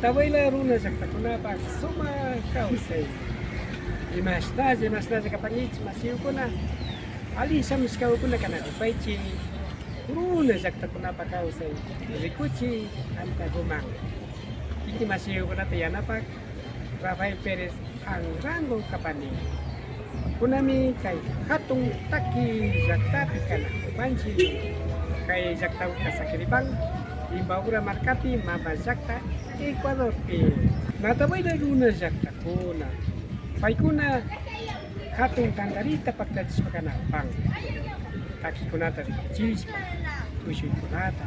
Matawaila runa llaqtakunapak sumaq kawsay imashnalla kapankichik masiyukuna alishamush kawkuna kanakupaychik runa llaqtakunapak kawsay rikuchik antakuman kiki masiyukunata yanapak Rafael Pérez Anrango kapani kunami kay hatun taki llaqtapi kanakupanchik kay llaqtapi kasakiripang Imbabura markapi mama llaqta Ecuador pi Matawaila runa llaqtakuna paykuna hatun tantarita paktachishpa kanapang takikunata rikuchishpa tushuykunata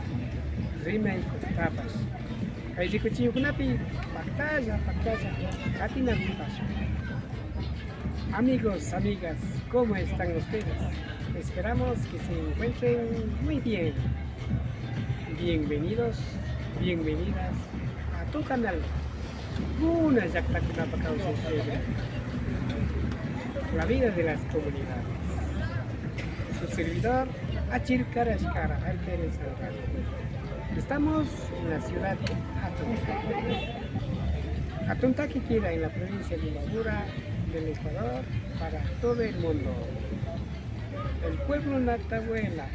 rimaykunatapas kay rikuchiyukunapi paktalla katinapipas. Amigos, amigas, ¿cómo están ustedes? Esperamos que se encuentren muy bien. Bienvenidos, bienvenidas a tu canal. Una llaqtakunapak kawsay la vida de las comunidades. Su servidor, Achir Karashkara, Rafael Pérez Anrango. Estamos en la ciudad de Atuntaqui. Atuntaqui queda en la provincia de Imbabura, del Ecuador, para todo el mundo. El pueblo Matawaila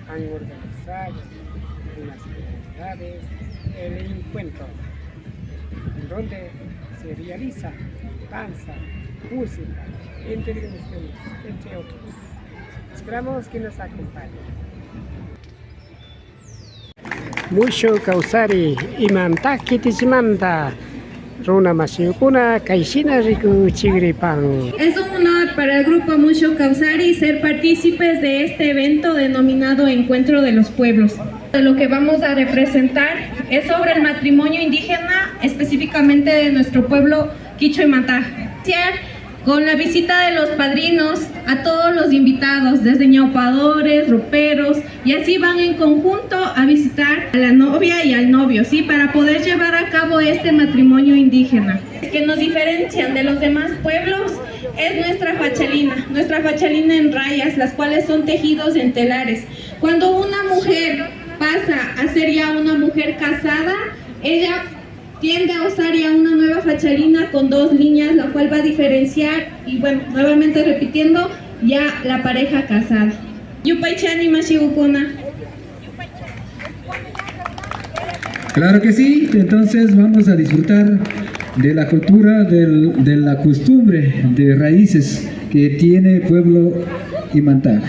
han organizado en las comunidades el encuentro, donde se realiza danza, música, intervenciones, entre otros. Esperamos que nos acompañen. Mucho kawsari imantaki tichimanta runa masiyukuna kaishina riku chigripan. Es un honor para el grupo Mucho Kawsari ser partícipes de este evento denominado Encuentro de los Pueblos. Lo que vamos a representar es sobre el matrimonio indígena, específicamente de nuestro pueblo Quichua y Mantá. Con la visita de los padrinos a todos los invitados, desde ñaupadores, roperos, y así van en conjunto a visitar a la novia y al novio, ¿sí? Para poder llevar a cabo este matrimonio indígena. Que nos diferencian de los demás pueblos es nuestra fachalina en rayas, las cuales son tejidos en telares. Cuando una mujer pasa a ser ya una mujer casada, ella tiende a usar ya una nueva fachalina con 2 líneas, la cual va a diferenciar, y bueno, nuevamente repitiendo, ya la pareja casada. Yupaychani Mashigukuna. Claro que sí, entonces vamos a disfrutar de la cultura, de la costumbre, de raíces que tiene pueblo Imantá.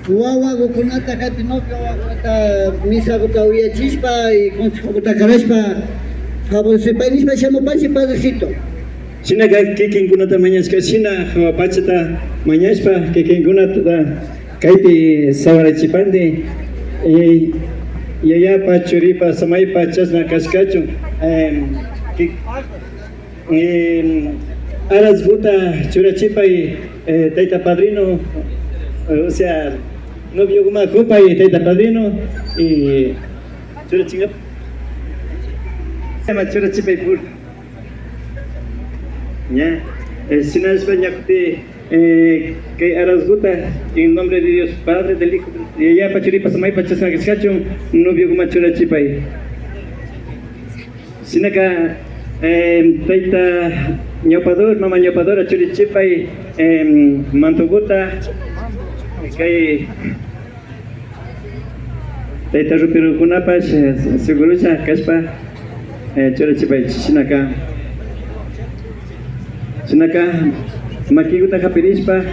wawakunata katinopio wakuta misa kuta uyachishpa y consejo kuta karashpa favorecepaynishpa shamupansi padrecito. Shina kikinkunata mañashka shina hawapachata mañashpa kikinkunata kaypi sawarachipandi yayapa churipa samaypa chasna kashkachu aras buta churachipay tayta padrino, o sea, novio guma kupa y tayta padrino y churachingap llama churachipay pur ya sina España que aras buta en nombre de Dios Padre del Hijo y ya pachuripa samay pachasna kashkachu novio guma churachipay sinaka tayta ñopador, mama ñopadora churichipay mantuguta kay tayta rupirukunapash segurucha kashpa churichipay shinaka makiguta hapirishpa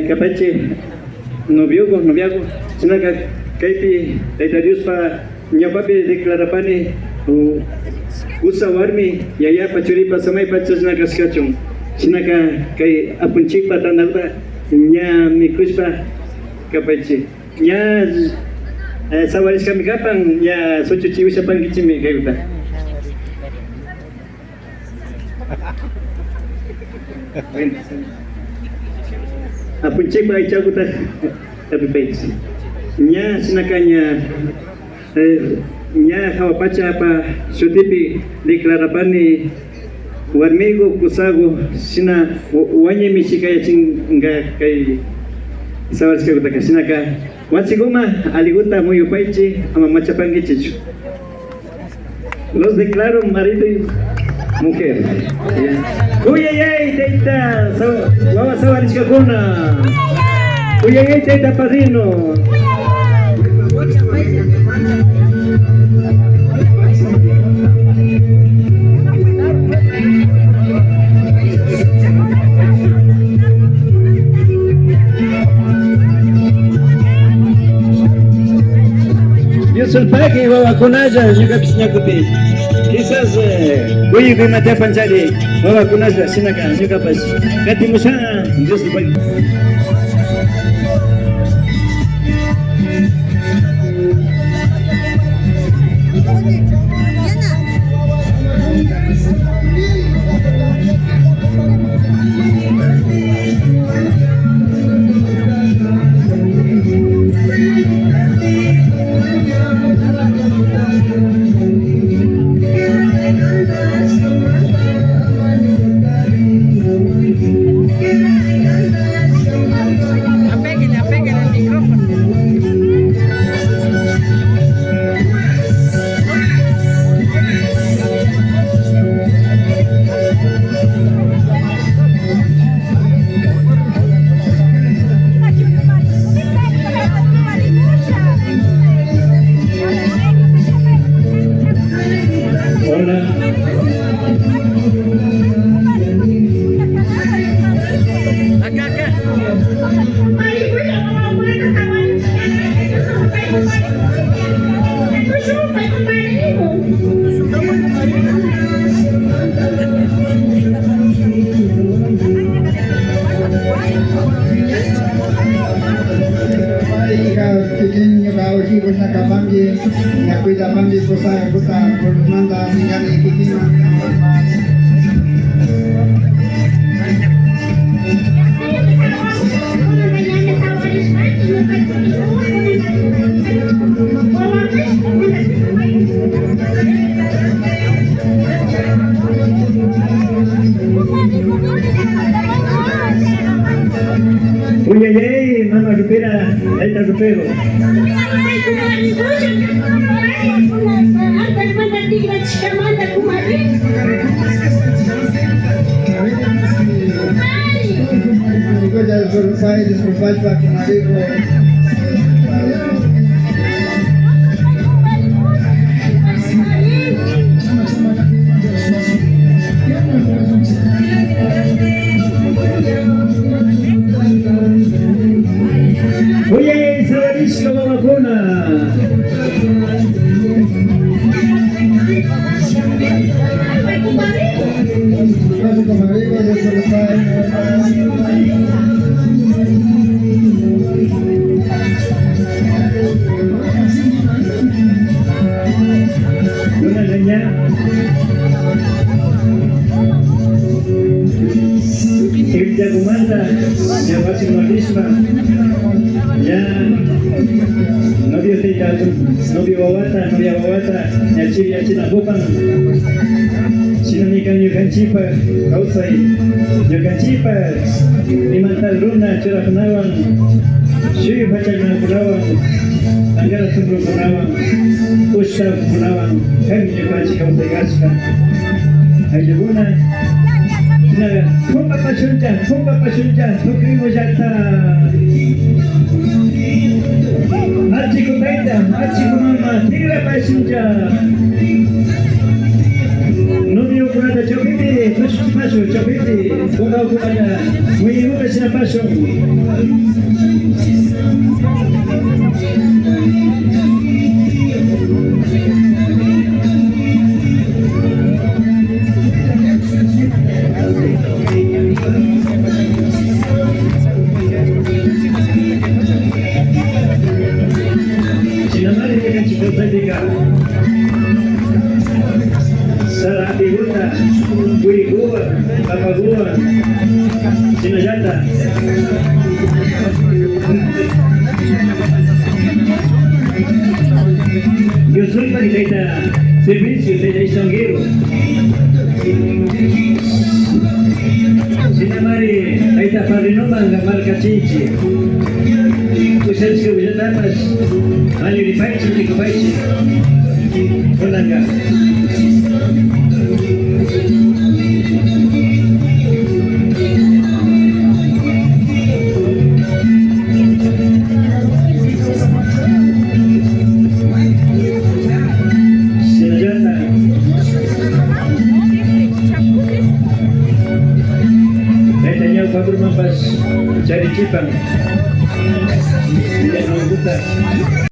kapachi noviago shinaka kaypi tayta Diospa ñopapi declarapani usa warmi yayapa churipa samaypa chasna kashkachun shinaka kay apunchikpa tanalta ña mikushpa kapaychi ña sawarishkami kapan ña suchuchiwishapankichimi kayuta apunchikpa aychakuta tapipaychi ña shinaka ña hawapachapa shutipi declarapani warmigo kusago shina wañimi shikayachinga kay sawarishkakuta shinaka wanchiguma aliguta muyupaychi ama machapankichichu. Los declaro marido y mujer. Uyayay tayta wawa sawarishkakuna, uyayay tayta padrino. Yo soy Paki, wawakunalla, ñukapish quizás voy a matar panchari, wawakunalla, sinaka, ñukapash katimusha, Dios te pague. saya buka bermanda menjadi pikiran. Uy, mama supera, ahí está supero. Coisa Surufai, Surufai para Marico. Oye, sabadisco vacuna. Con Marico de Surufai. Una leña. El Yagumanta, ya Máximo Risma, ya novio Teita, novio Bawata, novia Bawata, ya Chiri Achina Bupan, Sinonikan Yukanchipa, Kausai, Yukanchipa, Limantal Runa, Chura Kunawan, Shui Pachana Kunawan, Angara Tumbro Kunawan, Usha Kunawan, Kami Yukanchi Kausai Gaska, Ayuguna, Kumpa pasunjan, nukrimu jata. Achiku taita, achiku mama, tira pasunjan. Novio kurada chopiti, pasu chopiti, kukau kumada, muy muka sina pasu. Sinamari dengan cipta Sarati Buta, Buri Gua, Papa Gua, Sinajata. Yo soy para que servicio de extranjero. Sinamari, ahí está Padrinoma, la marca Chichi. Ustedes que visitan más, año de país, de país. Hola, cari cipang, tidak mau buka.